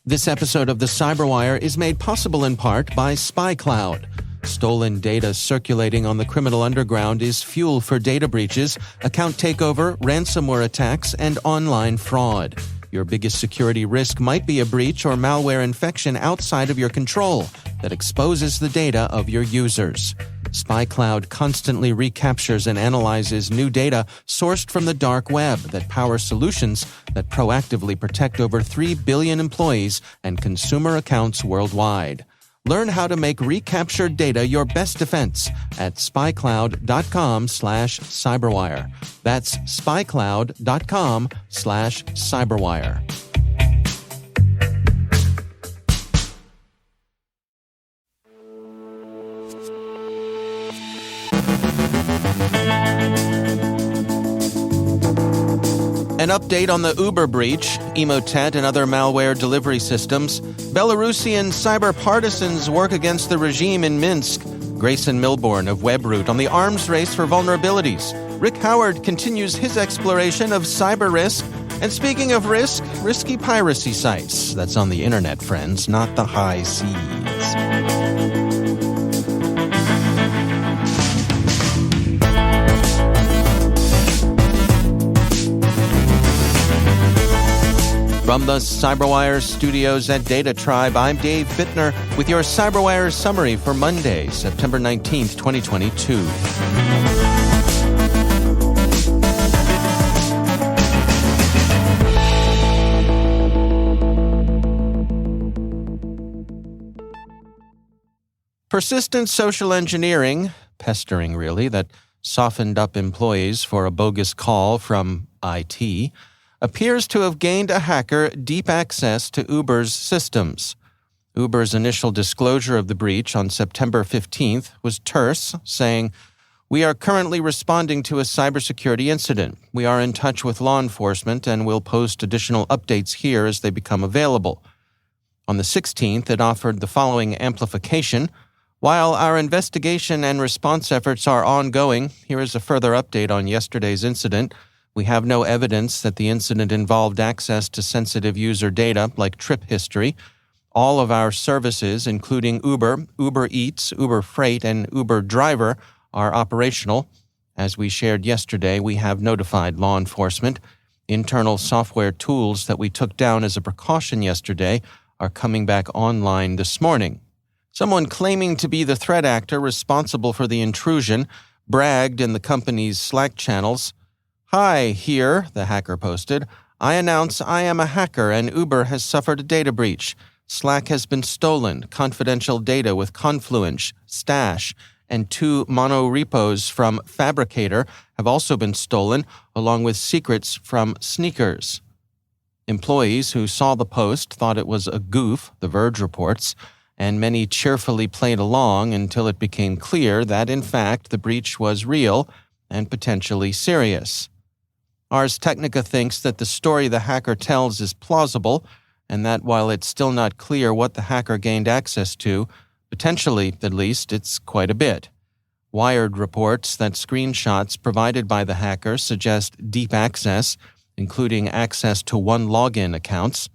This episode of the CyberWire is made possible in part by SpyCloud. Stolen data circulating on the criminal underground is fuel for data breaches, account takeover, ransomware attacks, and online fraud. Your biggest security risk might be a breach or malware infection outside of your control that exposes the data of your users. SpyCloud constantly recaptures and analyzes new data sourced from the dark web that power solutions that proactively protect over 3 billion employees and consumer accounts worldwide. Learn how to make recaptured data your best defense at spycloud.com/cyberwire. That's spycloud.com/cyberwire. An update on the Uber breach, Emotet and other malware delivery systems. Belarusian Cyber Partisans work against the regime in Minsk. Grayson Milbourne of WebRoot on the arms race for vulnerabilities. Rick Howard continues his exploration of cyber risk. And speaking of risk, risky piracy sites. That's on the internet, friends, not the high seas. From the CyberWire studios at Data Tribe, I'm Dave Bittner with your CyberWire summary for Monday, September 19th, 2022. Persistent social engineering, pestering really, that softened up employees for a bogus call from IT, appears to have gained a hacker deep access to Uber's systems. Uber's initial disclosure of the breach on September 15th was terse, saying, "We are currently responding to a cybersecurity incident. We are in touch with law enforcement and will post additional updates here as they become available." On the 16th, it offered the following amplification. "While our investigation and response efforts are ongoing, here is a further update on yesterday's incident. We have no evidence that the incident involved access to sensitive user data like trip history. All of our services, including Uber, Uber Eats, Uber Freight, and Uber Driver, are operational. As we shared yesterday, we have notified law enforcement. Internal software tools that we took down as a precaution yesterday are coming back online this morning." Someone claiming to be the threat actor responsible for the intrusion bragged in the company's Slack channels. "Hi, here," the hacker posted. "I announce I am a hacker and Uber has suffered a data breach. Slack has been stolen. Confidential data with Confluence, Stash, and 2 monorepos from Fabricator have also been stolen, along with secrets from Sneakers." Employees who saw the post thought it was a goof, the Verge reports, and many cheerfully played along until it became clear that, in fact, the breach was real and potentially serious. Ars Technica thinks that the story the hacker tells is plausible, and that while it's still not clear what the hacker gained access to, potentially, at least, it's quite a bit. Wired reports that screenshots provided by the hacker suggest deep access, including access to one login accounts.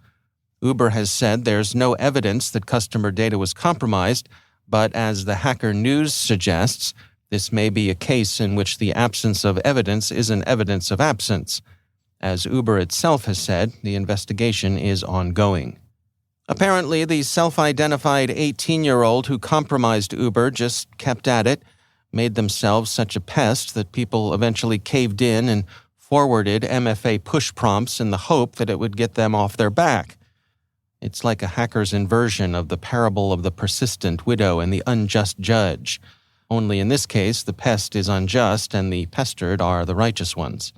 Uber has said there's no evidence that customer data was compromised, but as the Hacker News suggests, this may be a case in which the absence of evidence isn't evidence of absence. As Uber itself has said, the investigation is ongoing. Apparently, the self-identified 18-year-old who compromised Uber just kept at it, made themselves such a pest that people eventually caved in and forwarded MFA push prompts in the hope that it would get them off their back. It's like a hacker's inversion of the parable of the persistent widow and the unjust judge. Only in this case, the pest is unjust and the pestered are the righteous ones.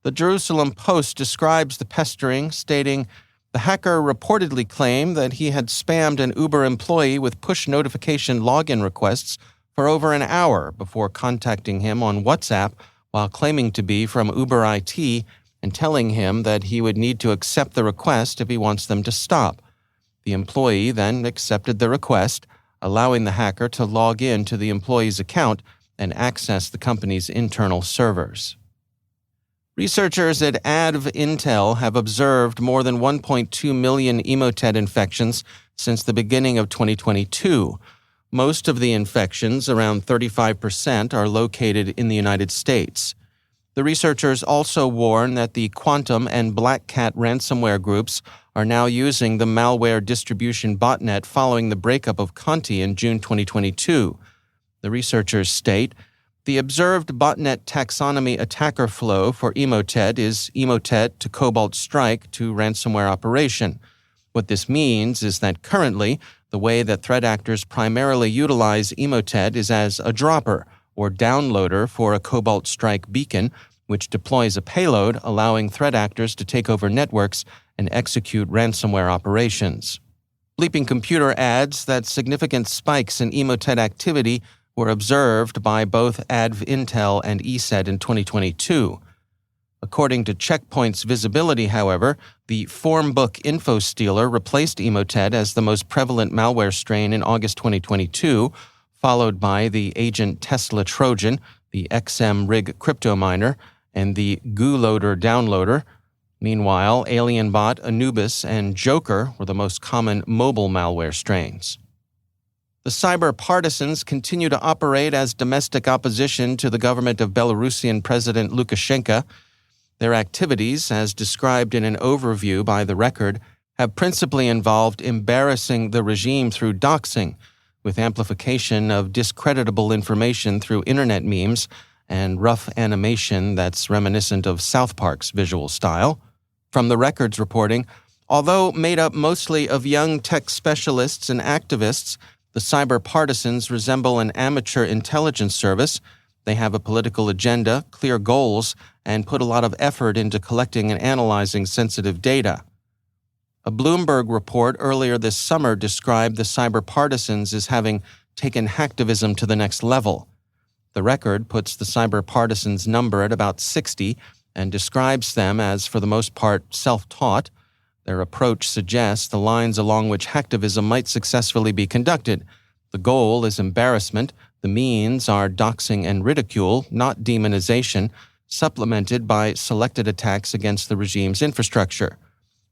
The Jerusalem Post describes the pestering, stating, "The hacker reportedly claimed that he had spammed an Uber employee with push notification login requests for over an hour before contacting him on WhatsApp while claiming to be from Uber IT and telling him that he would need to accept the request if he wants them to stop. The employee then accepted the request, allowing the hacker to log in to the employee's account and access the company's internal servers." Researchers at Intel have observed more than 1.2 million Emotet infections since the beginning of 2022. Most of the infections, around 35%, are located in the United States. The researchers also warn that the Quantum and Black Cat ransomware groups are now using the malware distribution botnet following the breakup of Conti in June 2022. The researchers state, the observed botnet taxonomy attacker flow for Emotet is Emotet to Cobalt Strike to ransomware operation. What this means is that currently, the way that threat actors primarily utilize Emotet is as a dropper or downloader for a Cobalt Strike beacon, which deploys a payload allowing threat actors to take over networks and execute ransomware operations. Bleeping Computer adds that significant spikes in Emotet activity were observed by both Intel and ESET in 2022. According to Checkpoint's visibility, however, the Formbook info stealer replaced Emotet as the most prevalent malware strain in August 2022, followed by the Agent Tesla Trojan, the XM-Rig crypto miner, and the GooLoader downloader. Meanwhile, AlienBot, Anubis, and Joker were the most common mobile malware strains. The Cyber Partisans continue to operate as domestic opposition to the government of Belarusian President Lukashenko. Their activities, as described in an overview by The Record, have principally involved embarrassing the regime through doxing, with amplification of discreditable information through internet memes and rough animation that's reminiscent of South Park's visual style. From The Record's reporting, although made up mostly of young tech specialists and activists, the Cyber Partisans resemble an amateur intelligence service. They have a political agenda, clear goals, and put a lot of effort into collecting and analyzing sensitive data. A Bloomberg report earlier this summer described the Cyber Partisans as having taken hacktivism to the next level. The Record puts the Cyber Partisans number at about 60 and describes them as, for the most part, self-taught. Their approach suggests the lines along which hacktivism might successfully be conducted. The goal is embarrassment. The means are doxing and ridicule, not demonization, supplemented by selected attacks against the regime's infrastructure.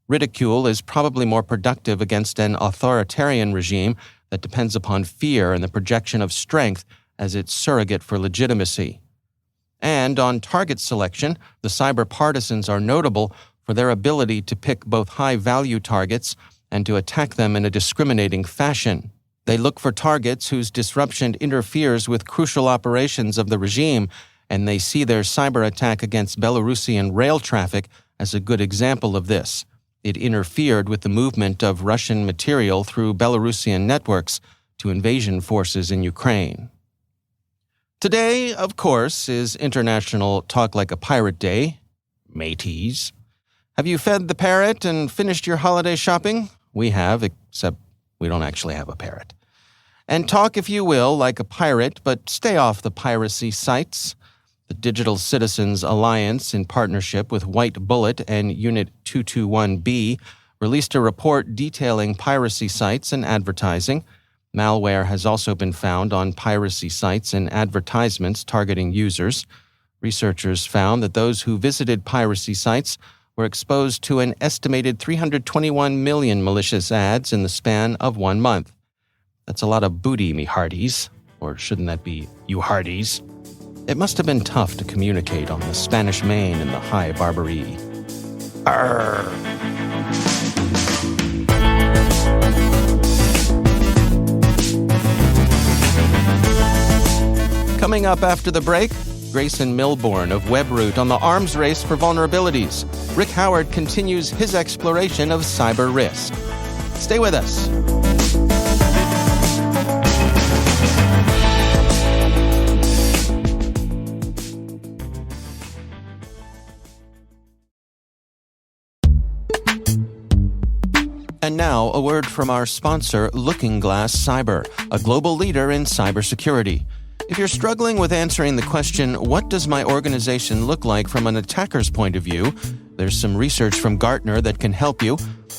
Ridicule is probably more productive against an authoritarian regime that depends upon fear and the projection of strength as its surrogate for legitimacy. And on target selection, the Cyber Partisans are notable for their ability to pick both high-value targets and to attack them in a discriminating fashion. They look for targets whose disruption interferes with crucial operations of the regime, and they see their cyber attack against Belarusian rail traffic as a good example of this. It interfered with the movement of Russian material through Belarusian networks to invasion forces in Ukraine. Today, of course, is International Talk Like a Pirate Day. Mateys. Have you fed the parrot and finished your holiday shopping? We have, except we don't actually have a parrot. And talk, if you will, like a pirate, but stay off the piracy sites. The Digital Citizens Alliance, in partnership with White Bullet and Unit 221B, released a report detailing piracy sites and advertising. Malware has also been found on piracy sites and advertisements targeting users. Researchers found that those who visited piracy sites were exposed to an estimated 321 million malicious ads in the span of 1 month. That's a lot of booty, me hearties. Or shouldn't that be you hearties? It must have been tough to communicate on the Spanish Main and the High Barbary. Arr! Coming up after the break, Grayson Milbourne of WebRoot on the arms race for vulnerabilities. Rick Howard continues his exploration of cyber risk. Stay with us. And now, a word from our sponsor, LookingGlass Cyber, a global leader in cybersecurity. If you're struggling with answering the question, what does my organization look like from an attacker's point of view, there's some research from Gartner that can help you.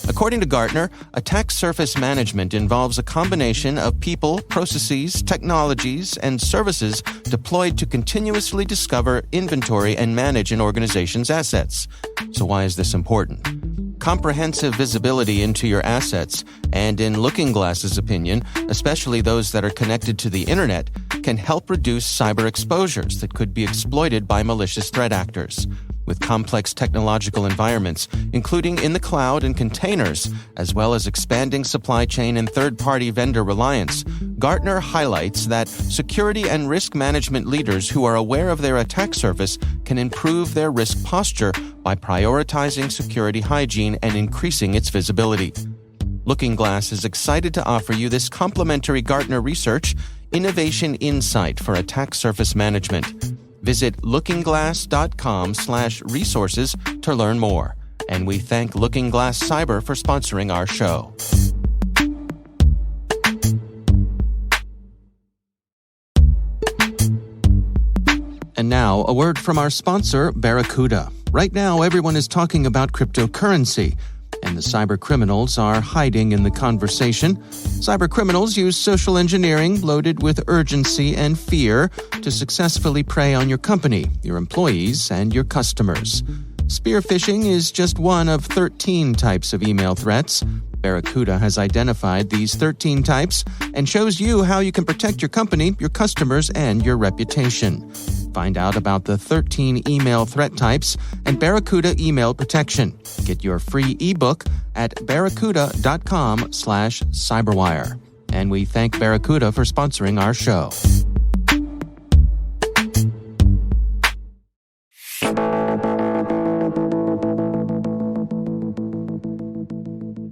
According to Gartner, attack surface management involves a combination of people, processes, technologies, and services deployed to continuously discover, inventory, and manage an organization's assets. So why is this important? Comprehensive visibility into your assets, and in LookingGlass's opinion, especially those that are connected to the internet, can help reduce cyber exposures that could be exploited by malicious threat actors. With complex technological environments, including in the cloud and containers, as well as expanding supply chain and third-party vendor reliance, Gartner highlights that security and risk management leaders who are aware of their attack surface can improve their risk posture by prioritizing security hygiene and increasing its visibility. LookingGlass is excited to offer you this complimentary Gartner research innovation insight for attack surface management. Visit lookingglass.com/resources to learn more. And we thank LookingGlass Cyber for sponsoring our show. And now, a word from our sponsor, Barracuda. Right now, everyone is talking about cryptocurrency, and the cyber criminals are hiding in the conversation. Cyber criminals use social engineering loaded with urgency and fear to successfully prey on your company, your employees, and your customers. Spear phishing is just one of 13 types of email threats. Barracuda has identified these 13 types and shows you how you can protect your company, your customers, and your reputation. Find out about the 13 email threat types and Barracuda email protection. Get your free ebook at barracuda.com/cyberwire. And we thank Barracuda for sponsoring our show.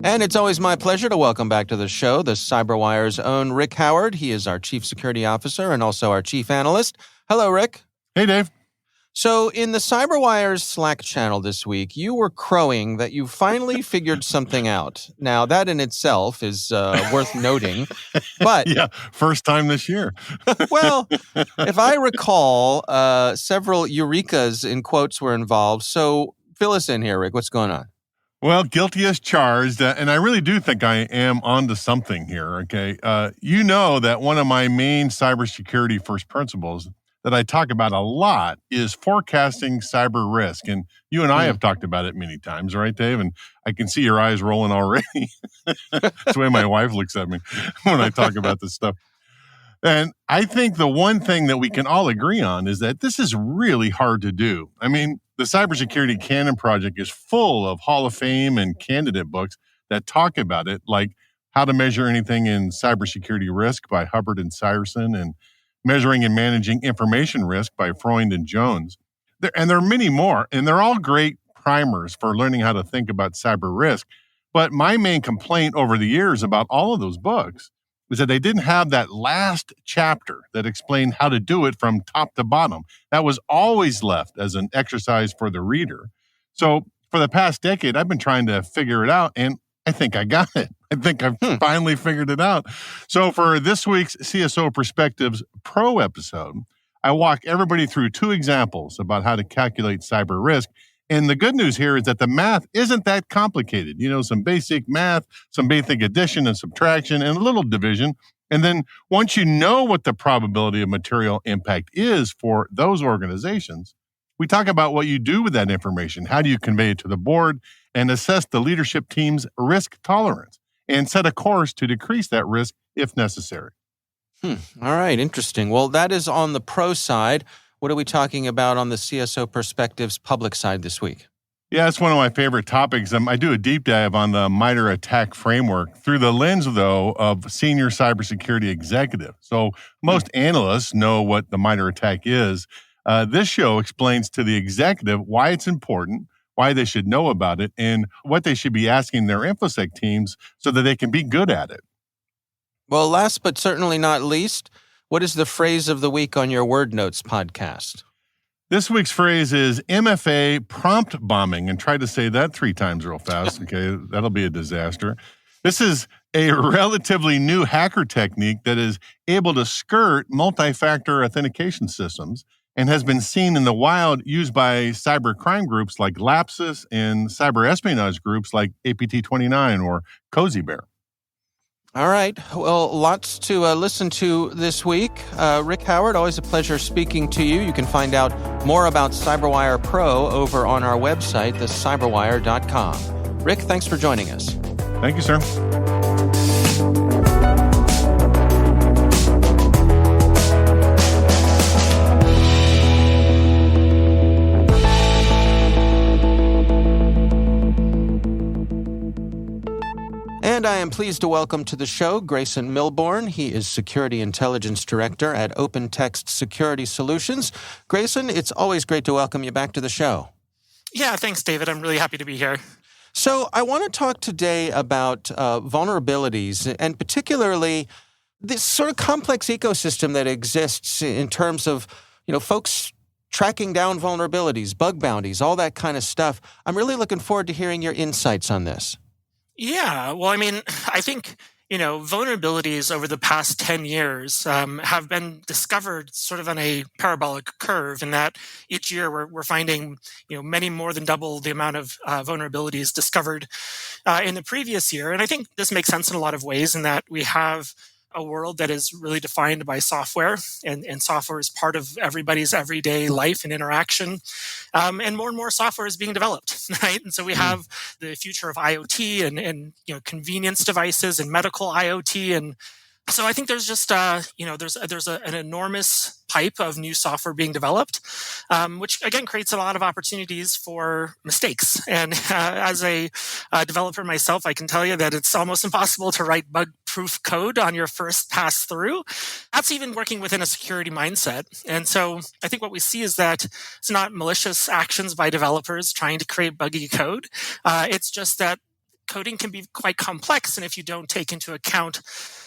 And it's always my pleasure to welcome back to the show the CyberWire's own Rick Howard. He is our Chief Security Officer and also our Chief Analyst. Hello, Rick. Hey, Dave. So in the CyberWire's Slack channel this week, you were crowing that you finally figured something out. Now, that in itself is worth noting. But yeah, first time this year. Well, if I recall, several eurekas in quotes were involved. So fill us in here, Rick. What's going on? Well, guilty as charged, and I really do think I am onto something here, okay? You know that one of my main cybersecurity first principles that I talk about a lot is forecasting cyber risk, and you and I have talked about it many times, right, Dave? And I can see your eyes rolling already. That's the way my wife looks at me when I talk about this stuff. And I think the one thing that we can all agree on is that this is really hard to do. I mean, the Cybersecurity Canon Project is full of Hall of Fame and candidate books that talk about it, like How to Measure Anything in Cybersecurity Risk by Hubbard and Syrson, and Measuring and Managing Information Risk by Freund and Jones. And there are many more, and they're all great primers for learning how to think about cyber risk. But my main complaint over the years about all of those books is that they didn't have that last chapter that explained how to do it from top to bottom. That was always left as an exercise for the reader. So for the past decade, I've been trying to figure it out, and I think I got it. I think I've finally figured it out. So for this week's CSO Perspectives Pro episode, I walk everybody through 2 examples about how to calculate cyber risk. And the good news here is that the math isn't that complicated. You know, some basic math, some basic addition and subtraction, and a little division. And then once you know what the probability of material impact is for those organizations, we talk about what you do with that information. How do you convey it to the board and assess the leadership team's risk tolerance and set a course to decrease that risk if necessary. All right, interesting. Well, that is on the pro side. What are we talking about on the CSO Perspectives public side this week? Yeah, it's one of my favorite topics. I do a deep dive on the MITRE ATT&CK framework through the lens, though, of senior cybersecurity executive. So most analysts know what the MITRE ATT&CK is. This show explains to the executive why it's important, why they should know about it, and what they should be asking their InfoSec teams so that they can be good at it. Well, last but certainly not least, what is the phrase of the week on your Word Notes podcast? This week's phrase is MFA prompt bombing, and try to say that 3 times real fast. Okay, that'll be a disaster. This is a relatively new hacker technique that is able to skirt multi-factor authentication systems and has been seen in the wild used by cyber crime groups like Lapsus and cyber espionage groups like APT29 or Cozy Bear. All right. Well, lots to listen to this week. Rick Howard, always a pleasure speaking to you. You can find out more about CyberWire Pro over on our website, thecyberwire.com. Rick, thanks for joining us. Thank you, sir. And I am pleased to welcome to the show Grayson Milbourne. He is Security Intelligence Director at OpenText Security Solutions. Grayson, it's always great to welcome you back to the show. Yeah, thanks, David. I'm really happy to be here. So I want to talk today about vulnerabilities, and particularly this sort of complex ecosystem that exists in terms of, folks tracking down vulnerabilities, bug bounties, all that kind of stuff. I'm really looking forward to hearing your insights on this. Yeah, well, I think, vulnerabilities over the past 10 years have been discovered sort of on a parabolic curve, in that each year we're finding, many more than double the amount of vulnerabilities discovered in the previous year. And I think this makes sense in a lot of ways, in that we have a world that is really defined by software, and software is part of everybody's everyday life and interaction. And more software is being developed, right? And so we have the future of IoT and convenience devices and medical IoT. And so I think there's just, there's an enormous pipe of new software being developed, which again creates a lot of opportunities for mistakes. And as a developer myself, I can tell you that it's almost impossible to write bug-proof code on your first pass through. That's even working within a security mindset. And so I think what we see is that it's not malicious actions by developers trying to create buggy code. It's just that coding can be quite complex, and if you don't take into account,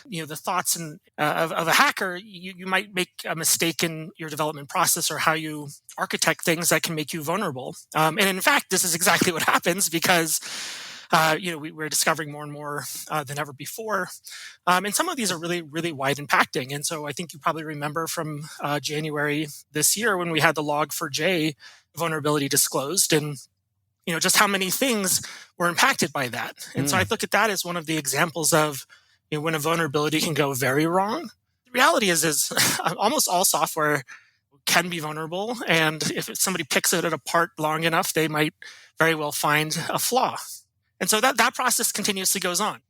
the thoughts of a hacker, you might make a mistake in your development process or how you architect things that can make you vulnerable. And in fact, this is exactly what happens, because we're discovering more and more than ever before, and some of these are really, really wide impacting. And so I think you probably remember from January this year when we had the Log4j vulnerability disclosed, and just how many things were impacted by that. And so I look at that as one of the examples of when a vulnerability can go very wrong. The reality is almost all software can be vulnerable, and if somebody picks it apart long enough, they might very well find a flaw. And so that process continuously goes on.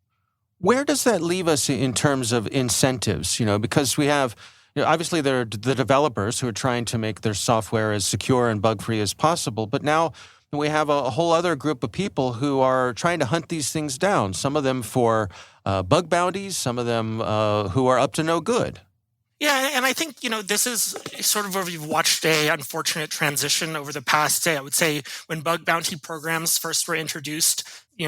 Where does that leave us in terms of incentives? Because we have, obviously there are the developers who are trying to make their software as secure and bug-free as possible, but now we have a whole other group of people who are trying to hunt these things down, some of them for bug bounties, some of them who are up to no good. Yeah, and I think, this is sort of where we've watched a unfortunate transition over the past, I would say, when bug bounty programs first were introduced,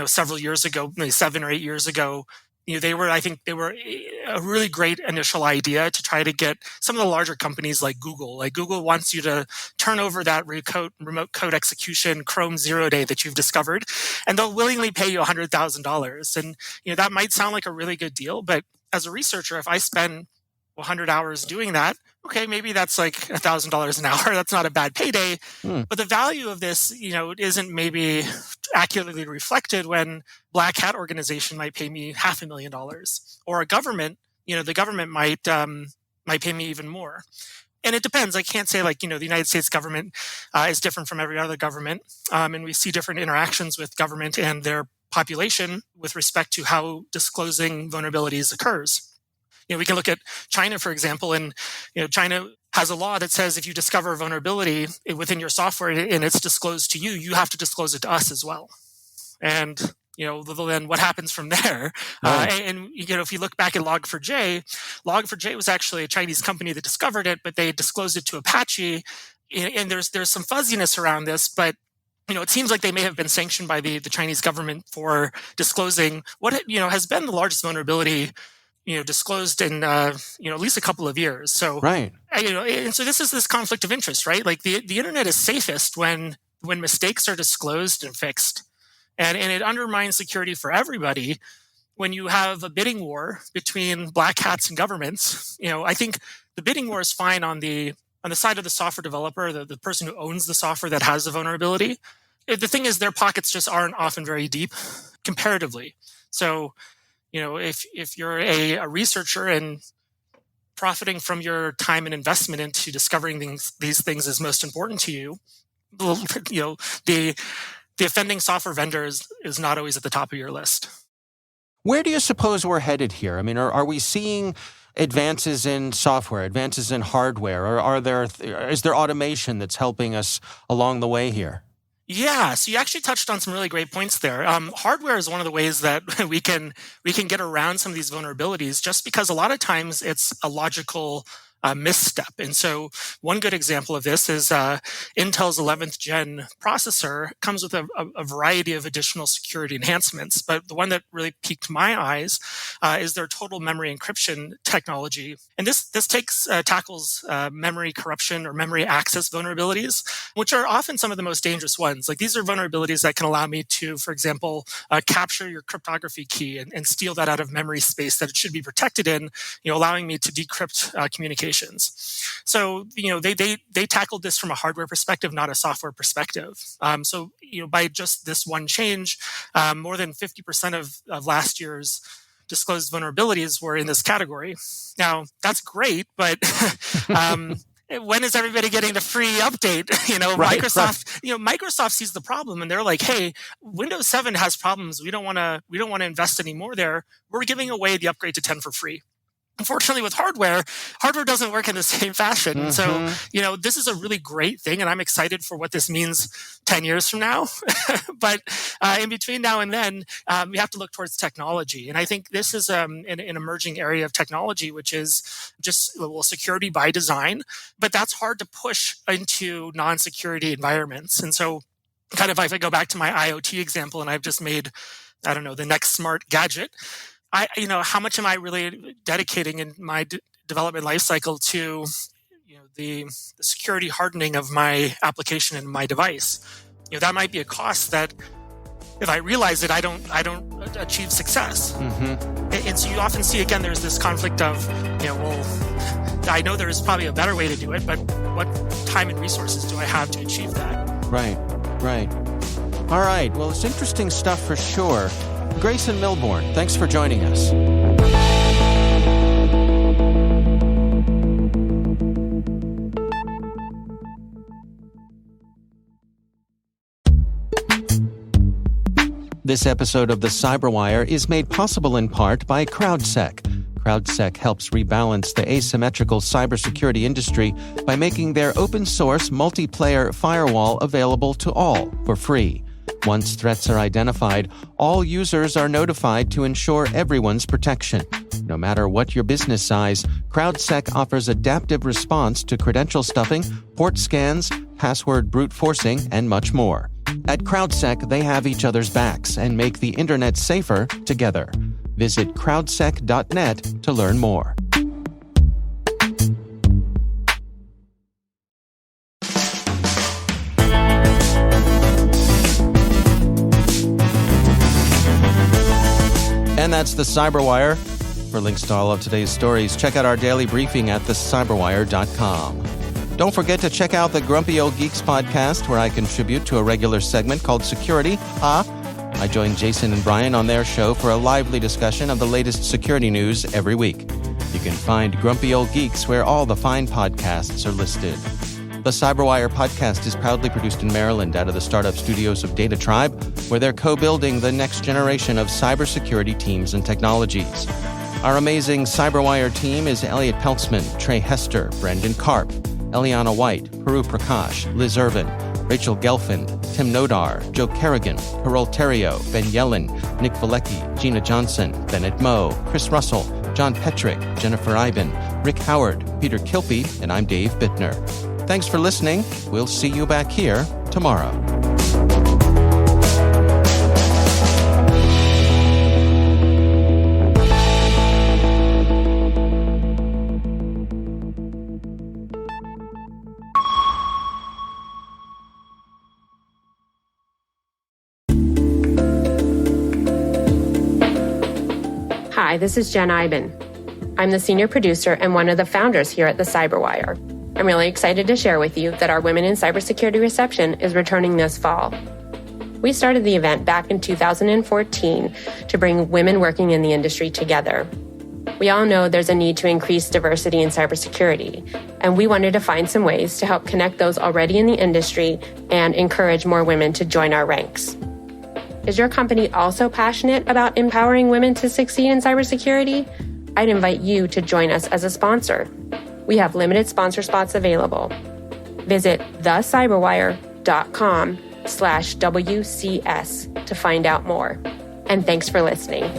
several years ago, maybe 7 or 8 years ago. They were a really great initial idea to try to get some of the larger companies like Google. Like Google wants you to turn over that remote code execution Chrome 0 day that you've discovered, and they'll willingly pay you $100,000. And that might sound like a really good deal, but as a researcher, if I spend 100 hours doing that, okay, maybe that's like $1,000 an hour. That's not a bad payday. But the value of this, isn't maybe accurately reflected when Black Hat organization might pay me $500,000, or a government, the government might pay me even more. And it depends. I can't say the United States government is different from every other government. And we see different interactions with government and their population with respect to how disclosing vulnerabilities occurs. We can look at China, for example, and China has a law that says if you discover a vulnerability within your software and it's disclosed to you, you have to disclose it to us as well. And then what happens from there? Right. And if you look back at Log4j was actually a Chinese company that discovered it, but they disclosed it to Apache. And there's some fuzziness around this, but it seems like they may have been sanctioned by the Chinese government for disclosing what has been the largest vulnerability disclosed in at least a couple of years. So Right. And so this is this conflict of interest, right? Like the internet is safest when mistakes are disclosed and fixed, and it undermines security for everybody when you have a bidding war between black hats and governments. I think the bidding war is fine on the on the side of the software developer, the person who owns the software that has the vulnerability, the thing is their pockets just aren't often very deep comparatively. So, if you're a researcher and profiting from your time and investment into discovering these things is most important to you, the offending software vendor is not always at the top of your list. Where do you suppose we're headed here? I mean, are we seeing advances in software, advances in hardware, or is there automation that's helping us along the way here? Yeah, so you actually touched on some really great points there. Hardware is one of the ways that we can get around some of these vulnerabilities, just because a lot of times it's a logical misstep. And so one good example of this is Intel's 11th gen processor comes with a variety of additional security enhancements. But the one that really piqued my eyes is their total memory encryption technology. And this tackles memory corruption or memory access vulnerabilities, which are often some of the most dangerous ones. Like, these are vulnerabilities that can allow me to, for example, capture your cryptography key and steal that out of memory space that it should be protected in, allowing me to decrypt communication. So, they tackled this from a hardware perspective, not a software perspective. So, by just this one change, more than 50% of last year's disclosed vulnerabilities were in this category. Now, that's great, but when is everybody getting the free update? Right, Microsoft. Right. Microsoft sees the problem and they're like, "Hey, Windows 7 has problems. We don't want to invest any more there. We're giving away the upgrade to 10 for free." Unfortunately, with hardware doesn't work in the same fashion. Mm-hmm. So, this is a really great thing, and I'm excited for what this means 10 years from now. But in between now and then, we have to look towards technology. And I think this is an emerging area of technology, which is just security by design. But that's hard to push into non-security environments. And so, kind of, if I go back to my IoT example, and I've just made, the next smart gadget, how much am I really dedicating in my development lifecycle to, the security hardening of my application and my device? That might be a cost that, if I realize it, I don't achieve success. Mm-hmm. And so you often see, again, there's this conflict of, I know there's probably a better way to do it, but what time and resources do I have to achieve that? Right. All right. Well, it's interesting stuff for sure. Grayson Milbourne, thanks for joining us. This episode of the CyberWire is made possible in part by CrowdSec. CrowdSec helps rebalance the asymmetrical cybersecurity industry by making their open-source multiplayer firewall available to all for free. Once threats are identified, all users are notified to ensure everyone's protection. No matter what your business size, CrowdSec offers adaptive response to credential stuffing, port scans, password brute forcing, and much more. At CrowdSec, they have each other's backs and make the internet safer together. Visit crowdsec.net to learn more. And that's the CyberWire. For links to all of today's stories, check out our daily briefing at thecyberwire.com. Don't forget to check out the Grumpy Old Geeks podcast, where I contribute to a regular segment called Security. I join Jason and Brian on their show for a lively discussion of the latest security news every week. You can find Grumpy Old Geeks where all the fine podcasts are listed. The CyberWire podcast is proudly produced in Maryland out of the startup studios of Data Tribe, where they're co-building the next generation of cybersecurity teams and technologies. Our amazing CyberWire team is Elliot Peltzman, Trey Hester, Brendan Karp, Eliana White, Peru Prakash, Liz Irvin, Rachel Gelfand, Tim Nodar, Joe Kerrigan, Carol Terrio, Ben Yellen, Nick Valecki, Gina Johnson, Bennett Moe, Chris Russell, John Petrick, Jennifer Iben, Rick Howard, Peter Kilpie, and I'm Dave Bittner. Thanks for listening. We'll see you back here tomorrow. Hi, this is Jen Iben. I'm the senior producer and one of the founders here at the CyberWire. I'm really excited to share with you that our Women in Cybersecurity reception is returning this fall. We started the event back in 2014 to bring women working in the industry together. We all know there's a need to increase diversity in cybersecurity, and we wanted to find some ways to help connect those already in the industry and encourage more women to join our ranks. Is your company also passionate about empowering women to succeed in cybersecurity? I'd invite you to join us as a sponsor. We have limited sponsor spots available. Visit thecyberwire.com/WCS to find out more. And thanks for listening.